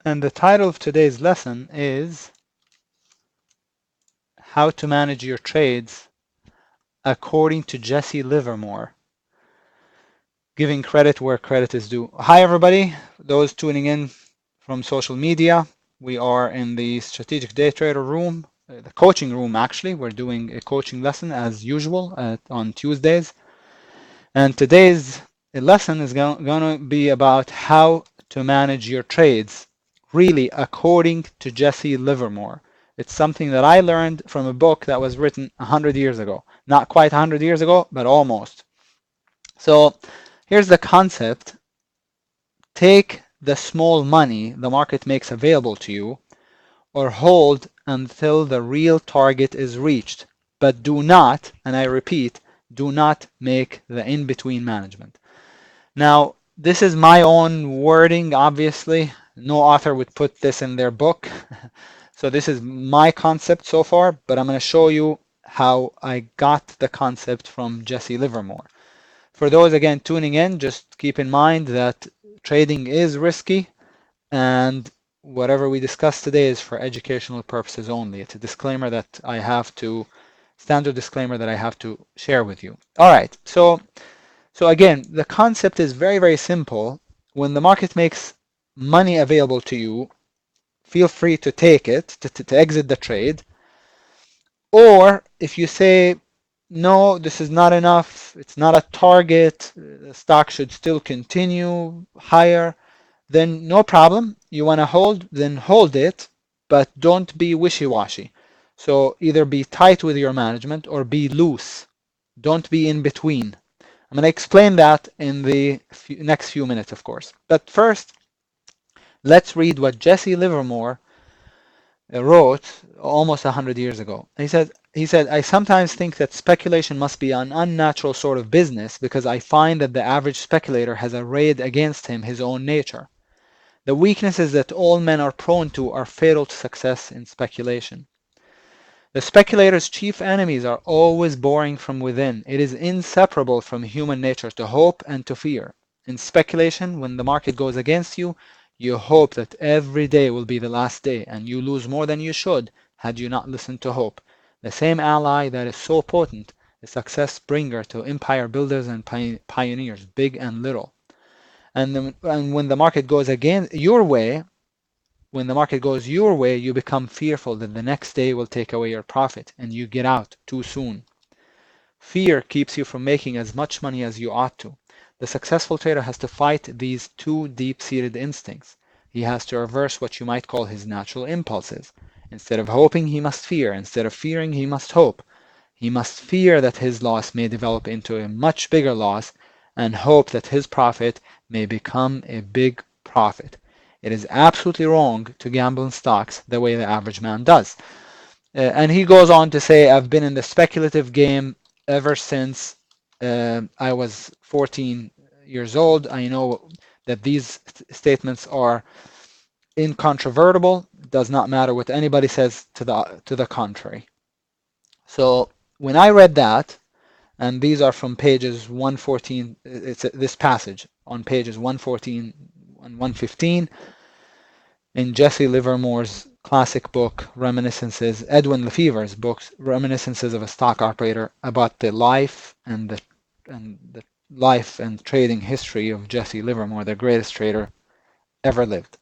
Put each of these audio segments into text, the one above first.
And the title of today's lesson is How to Manage Your Trades According to Jesse Livermore, giving credit where credit is due. Hi, everybody. Those tuning in from social media, we are in the Strategic Day Trader room, the coaching room, actually. We're doing a coaching lesson as usual on Tuesdays. And today's lesson is going to be about how to manage your trades, really according to Jesse Livermore. It's something that I learned from a book that was written 100 years ago. Not quite 100 years ago, but almost. So here's the concept. Take the small money the market makes available to you, or hold until the real target is reached. But do not, and I repeat, do not make the in-between management. Now, this is my own wording, obviously. No author would put this in their book. So this is my concept so far, but I'm going to show you how I got the concept from Jesse Livermore. For those, again, tuning in, just keep in mind that trading is risky, and whatever we discuss today is for educational purposes only. It's a disclaimer that I have to, standard disclaimer that I have to share with you. All right, so again, the concept is very, very simple. When the market makes money available to you, feel free to take it, to exit the trade. Or if you say, no, this is not enough, it's not a target, the stock should still continue higher, then no problem. You want to hold, then hold it, but don't be wishy-washy. So either be tight with your management or be loose. Don't be in between. I'm going to explain that in the next few minutes, of course. But first, let's read what Jesse Livermore wrote almost 100 years ago. He said, I sometimes think that speculation must be an unnatural sort of business because I find that the average speculator has arrayed against him his own nature. The weaknesses that all men are prone to are fatal to success in speculation. The speculator's chief enemies are always boring from within. It is inseparable from human nature to hope and to fear. In speculation, when the market goes against you, you hope that every day will be the last day, and you lose more than you should had you not listened to hope. The same ally that is so potent, the success bringer to empire builders and pioneers, big and little. And when the market goes against your way, when the market goes your way, you become fearful that the next day will take away your profit and you get out too soon. Fear keeps you from making as much money as you ought to. The successful trader has to fight these two deep-seated instincts. He has to reverse what you might call his natural impulses. Instead of hoping, he must fear. Instead of fearing, he must hope. He must fear that his loss may develop into a much bigger loss and hope that his profit may become a big profit. It is absolutely wrong to gamble in stocks the way the average man does. And he goes on to say, I've been in the speculative game ever since I was 14 years old. I know that these statements are incontrovertible. It does not matter what anybody says to the contrary. So when I read that, and these are from pages 114, it's this passage on pages 114 and 115 in Jesse Livermore's classic book, Reminiscences, Edwin Lefever's book, Reminiscences of a Stock Operator, about the life and the life and trading history of Jesse Livermore, the greatest trader ever lived.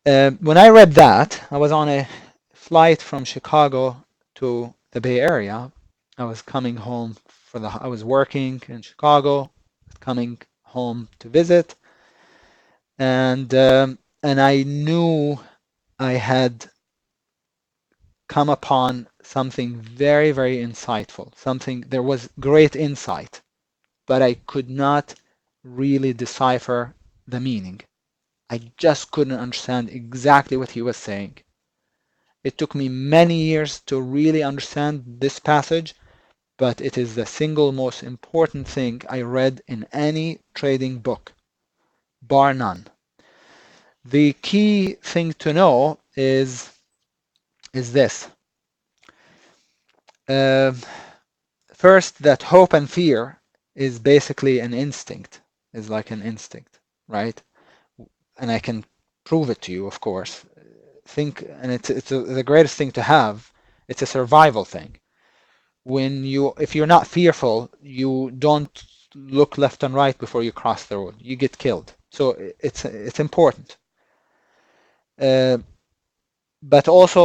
When I read that, I was on a flight from Chicago to the Bay Area. I was coming home I was working in Chicago, coming home to visit, and I knew I had come upon something very, very insightful. There was great insight, but I could not really decipher the meaning. I just couldn't understand exactly what he was saying. It took me many years to really understand this passage, but it is the single most important thing I read in any trading book, bar none. The key thing to know is this. First, that hope and fear is basically an instinct, is like an instinct, right? And I can prove it to you, of course. Think, and it's the greatest thing to have. It's a survival thing. If you're not fearful, you don't look left and right before you cross the road. You get killed. So it's important. Uh, but also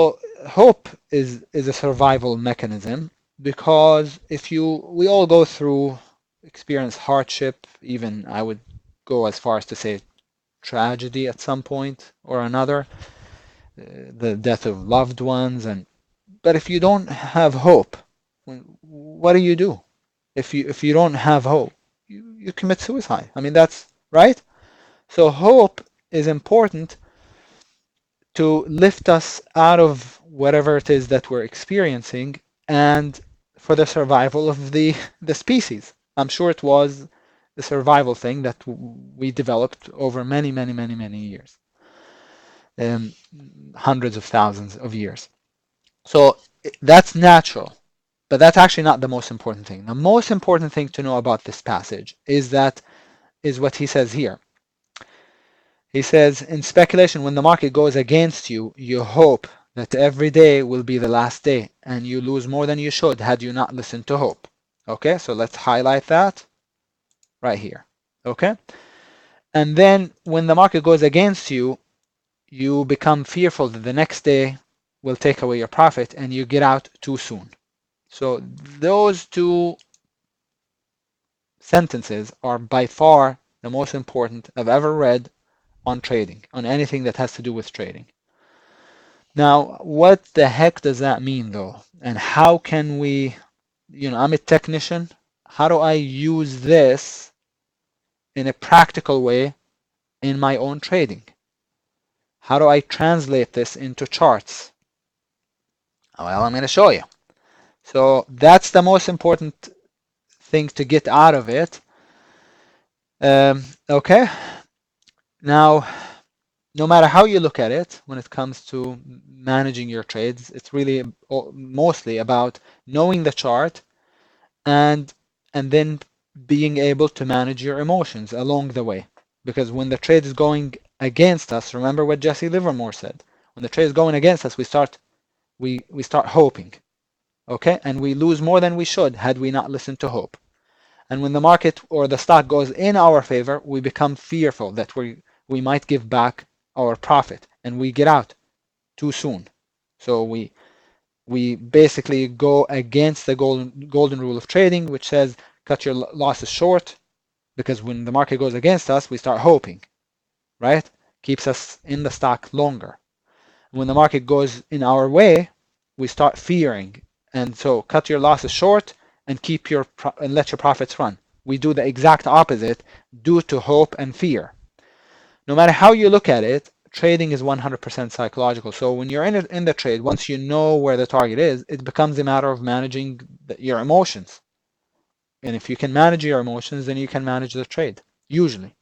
hope is a survival mechanism, because we all go through experience hardship, even I would go as far as to say tragedy at some point or another, the death of loved ones, but if you don't have hope, what do you do? If you don't have hope, you commit suicide. I mean, that's right. So hope is important to lift us out of whatever it is that we're experiencing, and for the survival of the species. I'm sure it was the survival thing that we developed over many, many, many, many years, um, hundreds of thousands of years. So that's natural, but that's actually not the most important thing. The most important thing to know about this passage is what he says here. He says, in speculation, when the market goes against you, you hope that every day will be the last day, and you lose more than you should had you not listened to hope. Okay, so let's highlight that right here. Okay, and then when the market goes against you, you become fearful that the next day will take away your profit and you get out too soon. So those two sentences are by far the most important I've ever read on trading, on anything that has to do with trading. Now, what the heck does that mean though? And how can we, I'm a technician. How do I use this in a practical way in my own trading? How do I translate this into charts? Well, I'm going to show you. So that's the most important thing to get out of it. Okay. Now, no matter how you look at it, when it comes to managing your trades, it's really mostly about knowing the chart and then being able to manage your emotions along the way. Because when the trade is going against us, remember what Jesse Livermore said. When the trade is going against us, we start hoping, okay, and we lose more than we should had we not listened to hope. And when the market or the stock goes in our favor, we become fearful that we might give back our profit and we get out too soon. So we basically go against the golden rule of trading, which says cut your losses short, because when the market goes against us, we start hoping, right? Keeps us in the stock longer. When the market goes in our way, we start fearing, and so cut your losses short and let your profits run. We do the exact opposite due to hope and fear. No matter how you look at it, trading is 100% psychological. So when you're in the trade, once you know where the target is, it becomes a matter of managing your emotions. And if you can manage your emotions, then you can manage the trade, usually.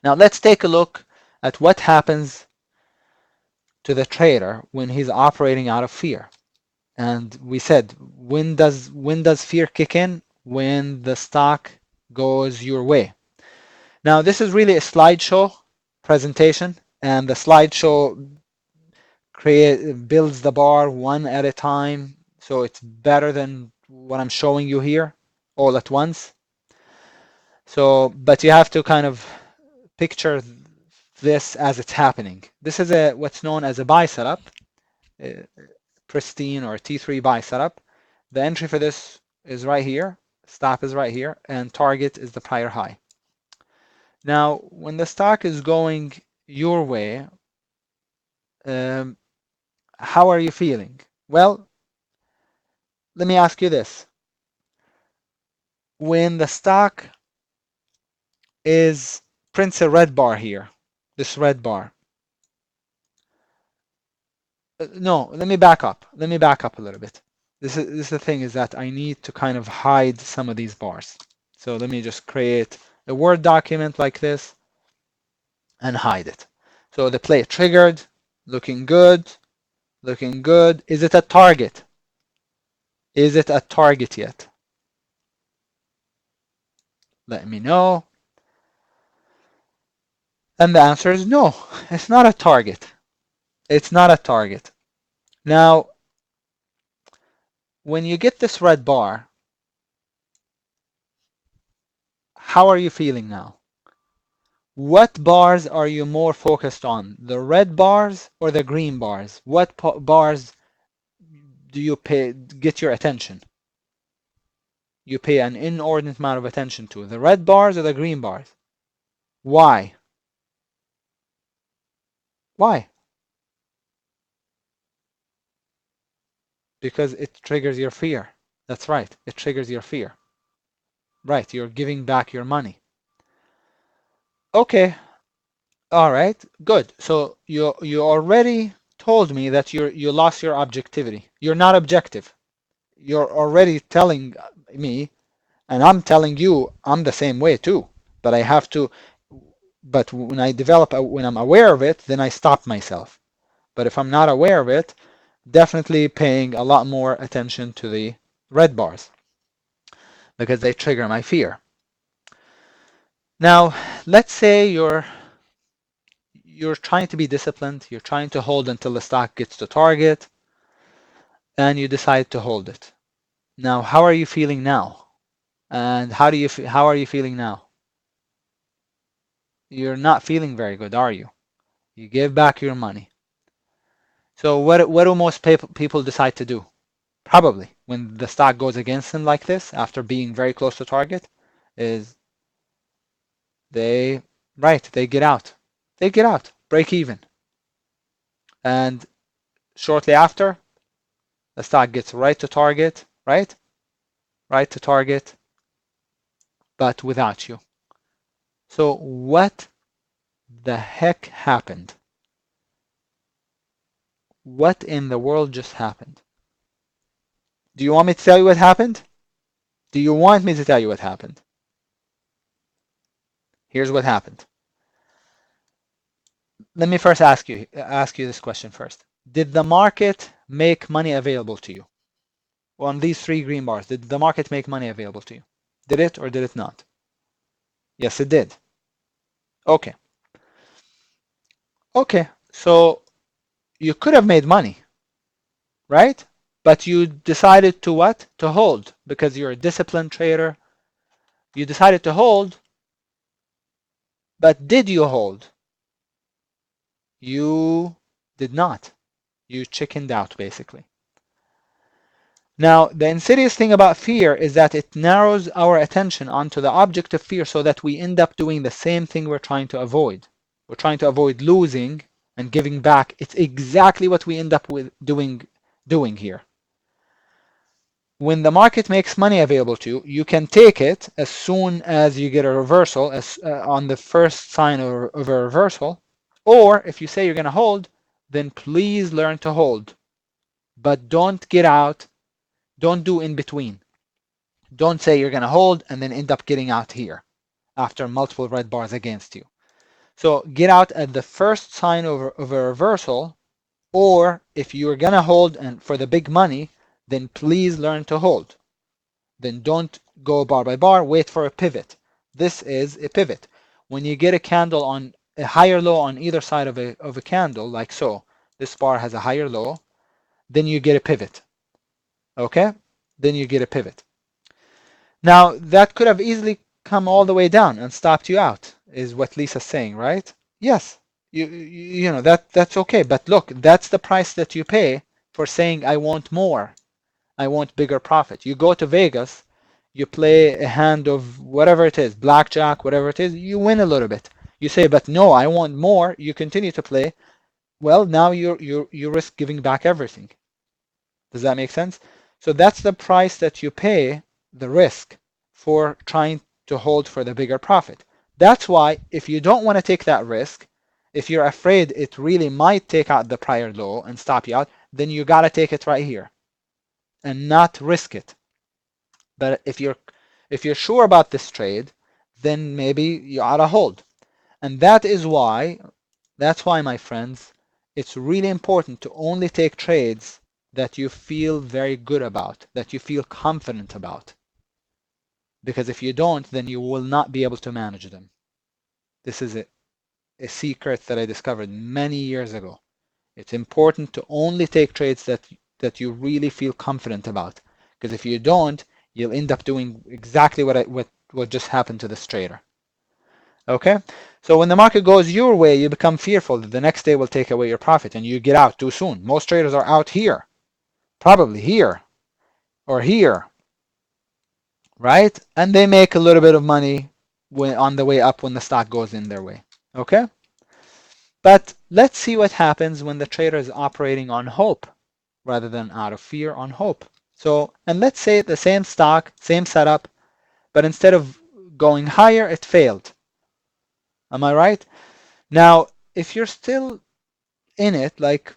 Now let's take a look at what happens to the trader when he's operating out of fear. And we said, when does fear kick in? When the stock goes your way. Now this is really a slideshow presentation, and the slideshow builds the bar one at a time, so it's better than what I'm showing you here all at once. So, but you have to kind of picture this as it's happening. This is what's known as a buy setup, pristine or T3 buy setup. The entry for this is right here, stop is right here, and target is the prior high. Now, when the stock is going your way, how are you feeling? Well, let me ask you this. When the stock prints a red bar here, this red bar. No, let me back up. Let me back up a little bit. This the thing is that I need to kind of hide some of these bars. So let me just create a Word document like this and hide it. So the play triggered, looking good, looking good. Is it a target? Is it a target yet? Let me know. And the answer is no, it's not a target. It's not a target. Now, when you get this red bar, how are you feeling now? What bars are you more focused on? The red bars or the green bars? What bars do you get your attention? You pay an inordinate amount of attention to the red bars or the green bars. Why? Why? Because it triggers your fear. That's right. It triggers your fear. Right. You're giving back your money. Okay. All right. Good. So you already told me that you lost your objectivity. You're not objective. You're already telling me, and I'm telling you, I'm the same way too. But I have to. But when I develop, when I'm aware of it, then I stop myself. But if I'm not aware of it, definitely paying a lot more attention to the red bars because they trigger my fear. Now, let's say you're trying to be disciplined, you're trying to hold until the stock gets to target, and you decide to hold it. Now, how are you feeling now? And how are you feeling now? You're not feeling very good, are you? You give back your money. So what do most people decide to do? Probably when the stock goes against them like this after being very close to target is they they get out. They get out, break even. And shortly after, the stock gets right to target, right? Right to target, but without you. So what the heck happened? What in the world just happened? Do you want me to tell you what happened? Do you want me to tell you what happened? Here's what happened. Let me first ask you this question first. Did the market make money available to you? On these three green bars, did the market make money available to you? Did it or did it not? Yes, it did. Okay. Okay. So you could have made money, right? But you decided to what? To hold because you're a disciplined trader. You decided to hold, but did you hold? You did not. You chickened out, basically. Now, the insidious thing about fear is that it narrows our attention onto the object of fear so that we end up doing the same thing we're trying to avoid. We're trying to avoid losing and giving back. It's exactly what we end up with doing here. When the market makes money available to you, you can take it as soon as you get a reversal, on the first sign of a reversal. Or if you say you're going to hold, then please learn to hold. But don't get out. Don't do in between. Don't say you're going to hold and then end up getting out here after multiple red bars against you. So get out at the first sign of a reversal, or if you're going to hold and for the big money, then please learn to hold. Then don't go bar by bar, wait for a pivot. This is a pivot. When you get a candle on a higher low on either side of a candle, like so, this bar has a higher low, then you get a pivot. Okay? Then you get a pivot. Now, that could have easily come all the way down and stopped you out, is what Lisa's saying, right? Yes, you know that's okay. But look, that's the price that you pay for saying I want more. I want bigger profit. You go to Vegas, you play a hand of whatever it is, blackjack, whatever it is, you win a little bit. You say, but no, I want more. You continue to play. Well, now you risk giving back everything. Does that make sense? So that's the price that you pay, the risk, for trying to hold for the bigger profit. That's why if you don't want to take that risk, if you're afraid it really might take out the prior low and stop you out, then you got to take it right here and not risk it. But if you're sure about this trade, then maybe you ought to hold. And that's why, my friends, it's really important to only take trades that you feel very good about, that you feel confident about. Because if you don't, then you will not be able to manage them. This is it. a secret that I discovered many years ago. It's important to only take trades that you really feel confident about, because if you don't, you'll end up doing exactly what just happened to this trader. Okay? So when the market goes your way, you become fearful that the next day will take away your profit and you get out too soon. Most traders are out here, probably here or here, right? And they make a little bit of money on the way up when the stock goes in their way. Okay? But let's see what happens when the trader is operating on hope rather than out of fear, on hope. So, and let's say the same stock, same setup, but instead of going higher, it failed. Am I right? Now, if you're still in it, like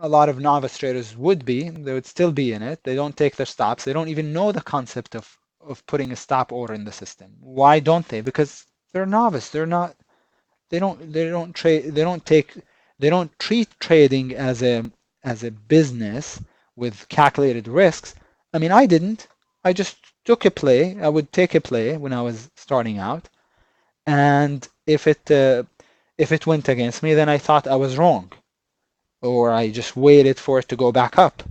a lot of novice traders would be, they would still be in it. They don't take their stops. They don't even know the concept of putting a stop order in the system. Why don't they? Because they're novice. They don't treat trading as a business with calculated risks. I mean, I didn't. I just took a play. I would take a play when I was starting out, and if it went against me, then I thought I was wrong, or I just waited for it to go back up.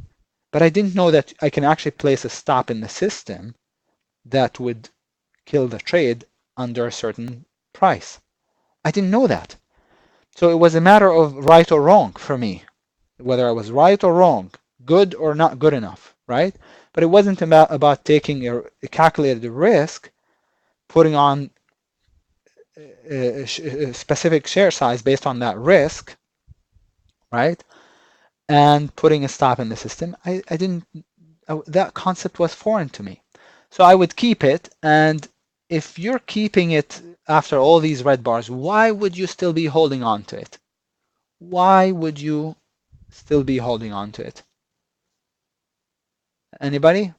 But I didn't know that I can actually place a stop in the system that would kill the trade under a certain price. I didn't know that. So it was a matter of right or wrong for me, whether I was right or wrong, good or not good enough, right? But it wasn't about taking a calculated risk, putting on a specific share size based on that risk, right? And putting a stop in the system. I didn't, that concept was foreign to me. So I would keep it. And if you're keeping it after all these red bars, why would you still be holding on to it? Why would you still be holding on to it? Anybody?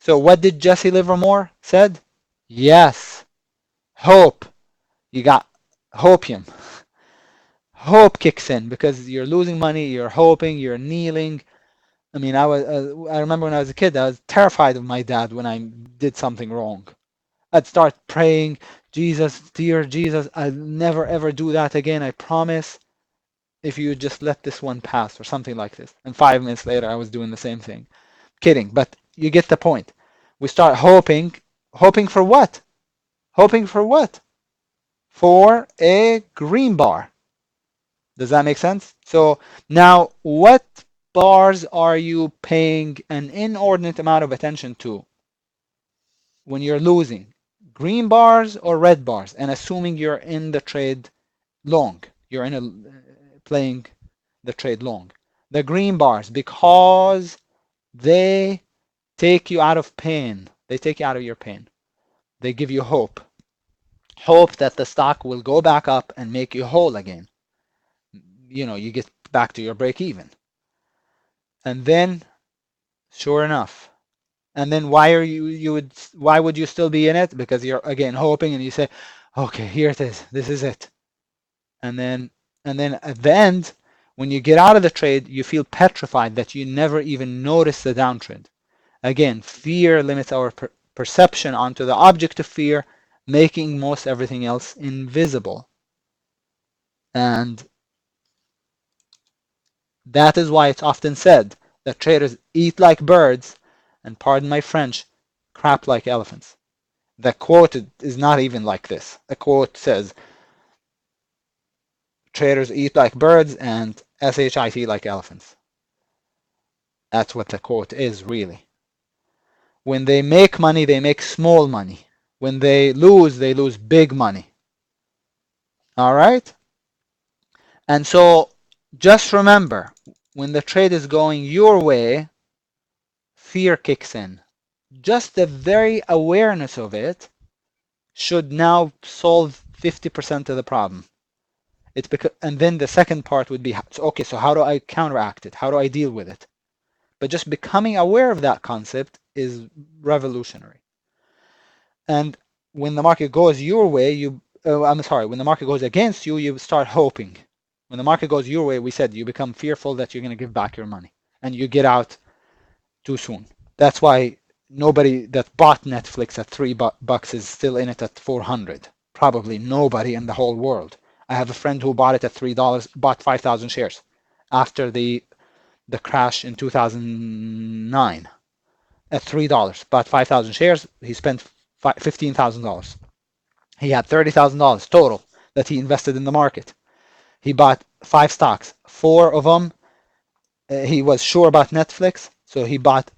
So what did Jesse Livermore said? Yes, hope. You got hopium. Hope kicks in because you're losing money, you're hoping, you're kneeling. I mean, I remember when I was a kid, I was terrified of my dad when I did something wrong. I'd start praying, Jesus, dear Jesus, I'll never ever do that again, I promise. If you just let this one pass or something like this. And 5 minutes later, I was doing the same thing. Kidding, but you get the point. We start hoping. Hoping for what? Hoping for what? For a green bar. Does that make sense? So now what bars are you paying an inordinate amount of attention to when you're losing? Green bars or red bars? And assuming you're in the trade long, you're in playing the trade long. The green bars, because they take you out of pain. They take you out of your pain. They give you hope. Hope that the stock will go back up and make you whole again. You get back to your break even. And then, sure enough, and then why would you still be in it? Because you're again hoping and you say, okay, here it is. This is it. And then at the end, when you get out of the trade, you feel petrified that you never even notice the downtrend. Again, fear limits our perception onto the object of fear, making most everything else invisible. And that is why it's often said that traders eat like birds and, pardon my French, crap like elephants. The quote is not even like this. The quote says, traders eat like birds and shit like elephants. That's what the quote is, really. When they make money, they make small money. When they lose big money. All right? And so just remember, when the trade is going your way, fear kicks in. Just the very awareness of it should now solve 50% of the problem. It's because, and then the second part would be, okay, so how do I counteract it? How do I deal with it? But just becoming aware of that concept is revolutionary. And when the market goes your way, when the market goes against you, you start hoping. When the market goes your way, we said you become fearful that you're going to give back your money and you get out too soon. That's why nobody that bought Netflix at $3 is still in it at 400. Probably nobody in the whole world. I have a friend who bought it at $3, bought 5,000 shares after the crash in 2009 at $3, bought 5,000 shares. He spent $15,000. He had $30,000 total that he invested in the market. He bought 5 stocks. 4 of them, he was sure about Netflix, so he bought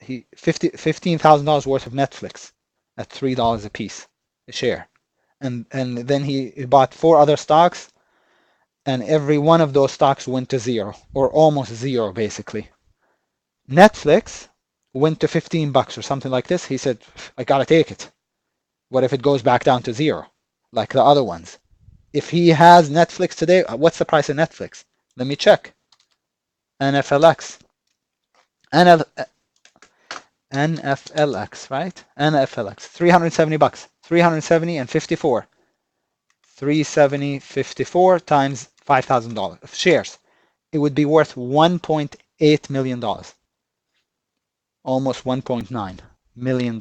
$15,000 worth of Netflix at $3 a piece, a share. And then he bought 4 other stocks, and every one of those stocks went to zero, or almost zero, basically. Netflix went to $15 or something like this. He said, I gotta take it. What if it goes back down to zero, like the other ones? If he has Netflix today, what's the price of Netflix? Let me check. NFLX. NFLX, right? NFLX. $370. 370 and 54. 370.54 times $5,000 shares. It would be worth $1.8 million. Almost $1.9 million.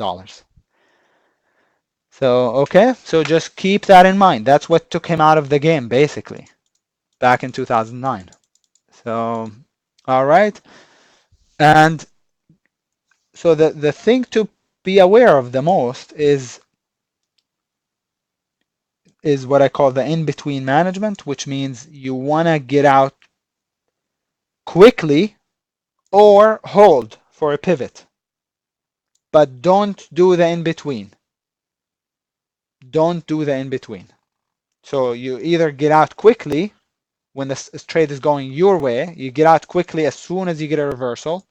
So, okay, so just keep that in mind. That's what took him out of the game, basically, back in 2009. So, all right. And so the thing to be aware of the most is what I call the in-between management, which means you want to get out quickly or hold for a pivot. But don't do the in-between. Don't do the in-between. So you either get out quickly when the trade is going your way, you get out quickly as soon as you get a reversal,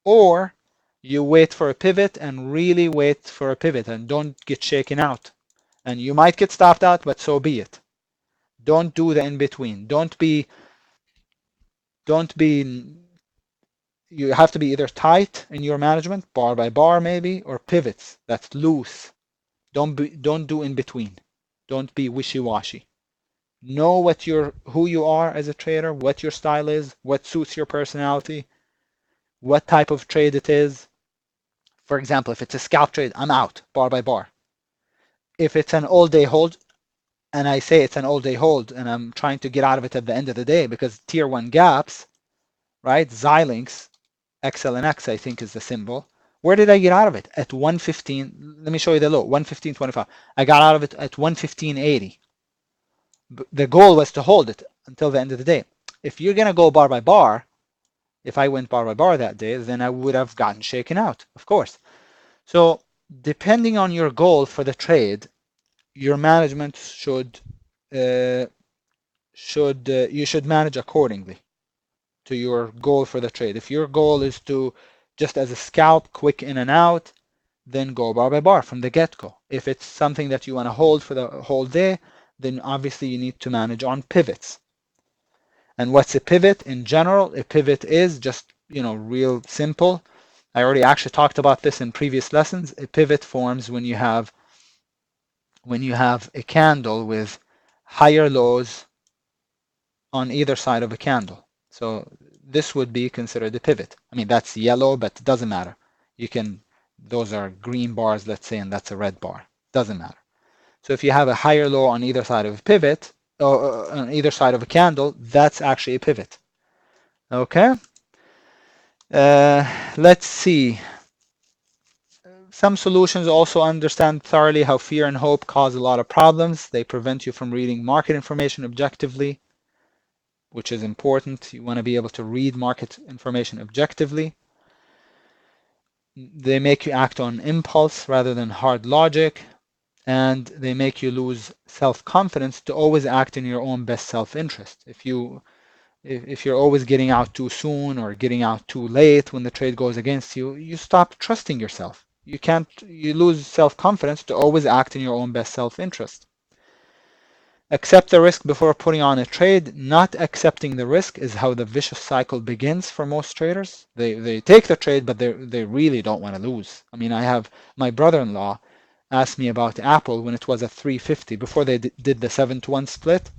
or you wait for a pivot and really wait for a pivot and don't get shaken out. And you might get stopped out, but so be it. Don't do the in-between. Don't be, you have to be either tight in your management, bar by bar maybe, or pivots. That's loose. Don't do in between. Don't be wishy-washy. Know who you are as a trader, what your style is, what suits your personality, what type of trade it is. For example, if it's a scalp trade, I'm out, bar by bar. If it's an all-day hold, and I say it's an all-day hold, and I'm trying to get out of it at the end of the day because tier 1 gaps, right? Xilinx, XLNX, I think is the symbol. Where did I get out of it? At 115. Let me show you the low, 115.25. I got out of it at 115.80. The goal was to hold it until the end of the day. If you're going to go bar by bar, if I went bar by bar that day, then I would have gotten shaken out, of course. So depending on your goal for the trade, your management you should manage accordingly to your goal for the trade. If your goal is to just as a scalp, quick in and out, then go bar by bar from the get-go. If it's something that you want to hold for the whole day, then obviously you need to manage on pivots. And what's a pivot in general? A pivot is just, real simple. I already actually talked about this in previous lessons. A pivot forms when you have a candle with higher lows on either side of a candle. So this would be considered a pivot. I mean, that's yellow, but it doesn't matter. Those are green bars, let's say, and that's a red bar. Doesn't matter. So if you have a higher low on either side of a pivot, or on either side of a candle, that's actually a pivot. Okay. Let's see. Some solutions also understand thoroughly how fear and hope cause a lot of problems. They prevent you from reading market information objectively, which is important. You want to be able to read market information objectively. They make you act on impulse rather than hard logic, and they make you lose self-confidence to always act in your own best self-interest. If you're always getting out too soon or getting out too late when the trade goes against you, you stop trusting yourself. You lose self-confidence to always act in your own best self-interest. Accept the risk before putting on a trade. Not accepting the risk is how the vicious cycle begins for most traders. They take the trade, but they really don't want to lose. I mean, I have my brother-in-law asked me about Apple when it was at 350 before they did the 7-to-1 split.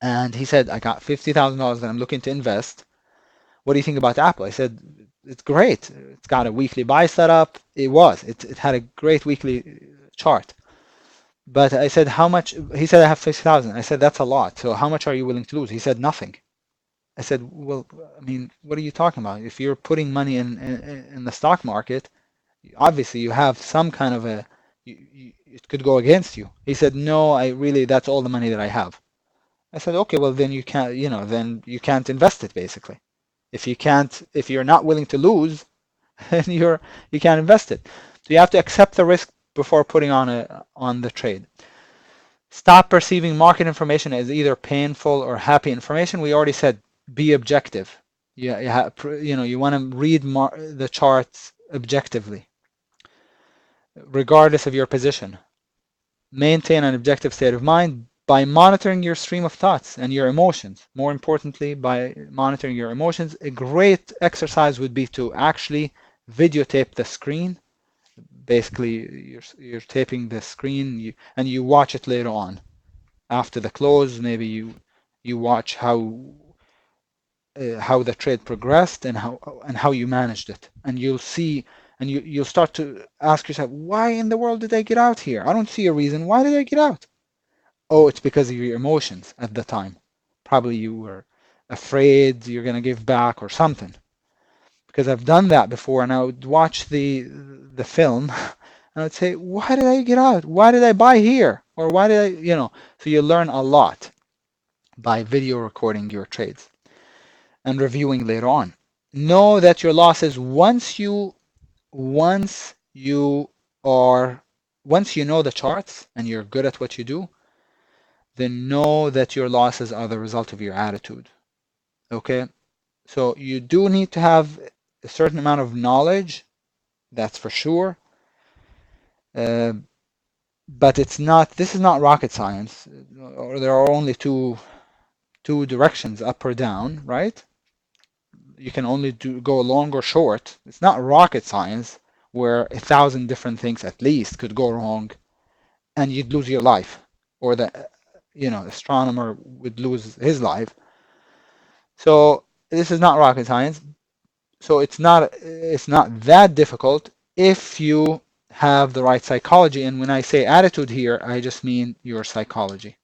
And he said, I got $50,000 that I'm looking to invest. What do you think about Apple? I said, it's great. It's got a weekly buy setup. It had a great weekly chart. But I said, how much? He said, I have 50,000. I said, that's a lot. So how much are you willing to lose? He said, nothing. I said, well, I mean, what are you talking about? If you're putting money in the stock market, obviously you have some kind of it could go against you. He said, no, I really, that's all the money that I have. I said, okay, well then you can't, then you can't invest it basically. If you're not willing to lose, then you can't invest it. So you have to accept the risk before putting on the trade. Stop perceiving market information as either painful or happy information. We already said be objective. You want to read the charts objectively, regardless of your position. Maintain an objective state of mind by monitoring your stream of thoughts and your emotions. More importantly, by monitoring your emotions, a great exercise would be to actually videotape the screen. Basically, you're taping the screen and you watch it later on. After the close, maybe you watch how the trade progressed and how you managed it, and you'll see, and you'll start to ask yourself, why in the world did I get out here? I don't see a reason. Why did I get out? Oh, it's because of your emotions at the time. Probably you were afraid you're going to give back or something. Because I've done that before, and I would watch the film, and I'd say, why did I get out? Why did I buy here? Or why did I? So you learn a lot by video recording your trades and reviewing later on. Know that your losses once you know the charts and you're good at what you do, then know that your losses are the result of your attitude. Okay? So you do need to have a certain amount of knowledge, that's for sure. But this is not rocket science, or there are only two directions, up or down, right? You can only go long or short. It's not rocket science where 1,000 different things at least could go wrong and you'd lose your life, or the astronomer would lose his life. So this is not rocket science. So it's not that difficult if you have the right psychology. And when I say attitude here, I just mean your psychology.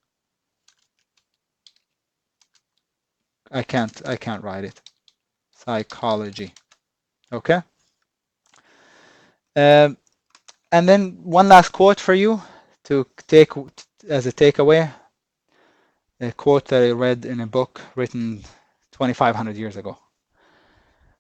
I can't write it. Psychology. Okay. And then one last quote for you to take as a takeaway. A quote that I read in a book written 2,500 years ago.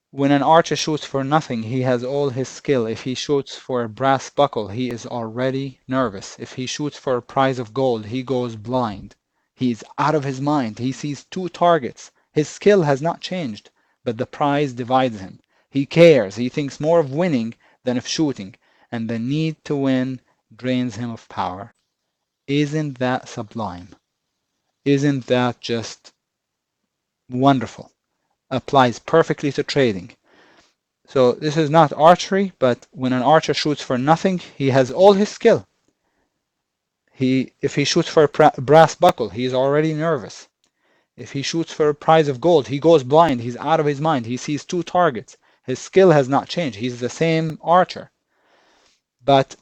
When an archer shoots for nothing, he has all his skill. If he shoots for a brass buckle, he is already nervous. If he shoots for a prize of gold, he goes blind. He is out of his mind. He sees two targets. His skill has not changed, but the prize divides him. He cares. He thinks more of winning than of shooting, and the need to win drains him of power. Isn't that sublime? Isn't that just wonderful? Applies perfectly to trading. So this is not archery, but when an archer shoots for nothing, he has all his skill. If he shoots for a brass buckle, he is already nervous. If he shoots for a prize of gold, he goes blind. He's out of his mind. He sees two targets. His skill has not changed. He's the same archer. But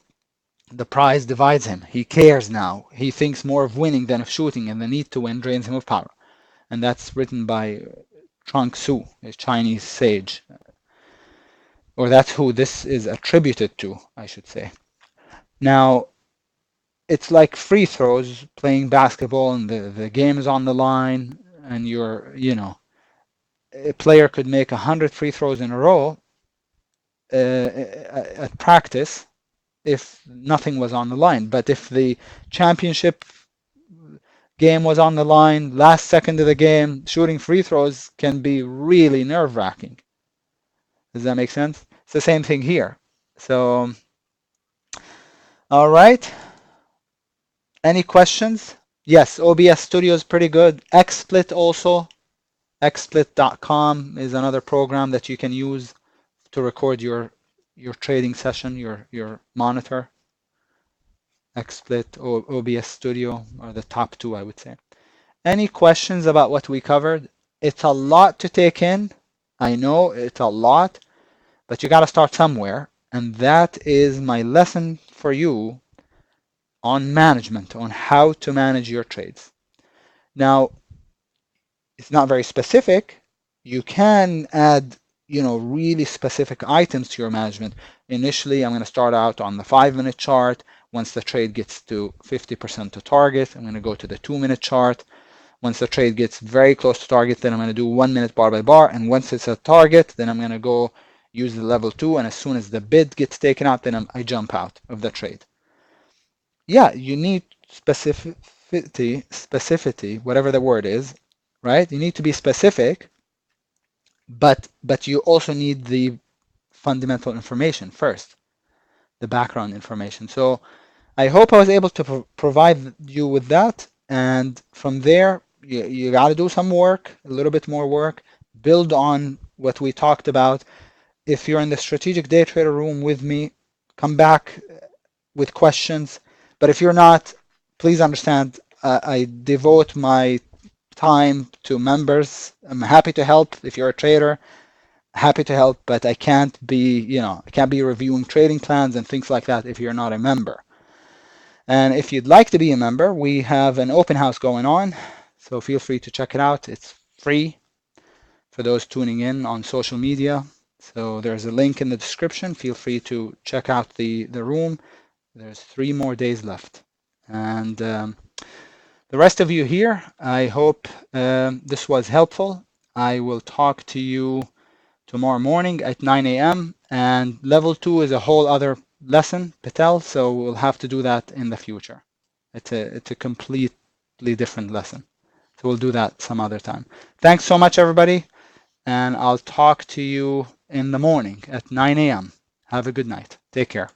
the prize divides him. He cares now. He thinks more of winning than of shooting, and the need to win drains him of power. And that's written by Chuang Tzu, a Chinese sage. Or that's who this is attributed to, I should say. Now, it's like free throws, playing basketball, and the game is on the line, and a player could make 100 free throws in a row at practice if nothing was on the line. But if the championship game was on the line, last second of the game, shooting free throws can be really nerve-wracking. Does that make sense? It's the same thing here. So, all right. Any questions? Yes, OBS Studio is pretty good. XSplit also. XSplit.com is another program that you can use to record your trading session, your monitor. XSplit, OBS Studio are the top two, I would say. Any questions about what we covered? It's a lot to take in. I know it's a lot, but you got to start somewhere. And that is my lesson for you on management, on how to manage your trades. Now, it's not very specific. You can add, really specific items to your management. Initially, I'm going to start out on the 5-minute chart. Once the trade gets to 50% to target, I'm going to go to the 2-minute chart. Once the trade gets very close to target, then I'm going to do 1 minute bar by bar. And once it's at target, then I'm going to go use the level 2. And as soon as the bid gets taken out, then I jump out of the trade. Yeah, you need specificity, whatever the word is, right? You need to be specific, but you also need the fundamental information first, the background information. So I hope I was able to provide you with that. And from there, you got to do some work, a little bit more work, build on what we talked about. If you're in the strategic day trader room with me, come back with questions. But if you're not, please understand, I devote my time to members. I'm happy to help if you're a trader, happy to help, but I can't be, I can't be reviewing trading plans and things like that if you're not a member. And if you'd like to be a member, we have an open house going on, so feel free to check it out. It's free for those tuning in on social media. So there's a link in the description. Feel free to check out the room. There's 3 more days left. And the rest of you here, I hope this was helpful. I will talk to you tomorrow morning at 9 a.m. And level 2 is a whole other lesson, Patel, so we'll have to do that in the future. It's a completely different lesson. So we'll do that some other time. Thanks so much, everybody, and I'll talk to you in the morning at 9 a.m. Have a good night. Take care.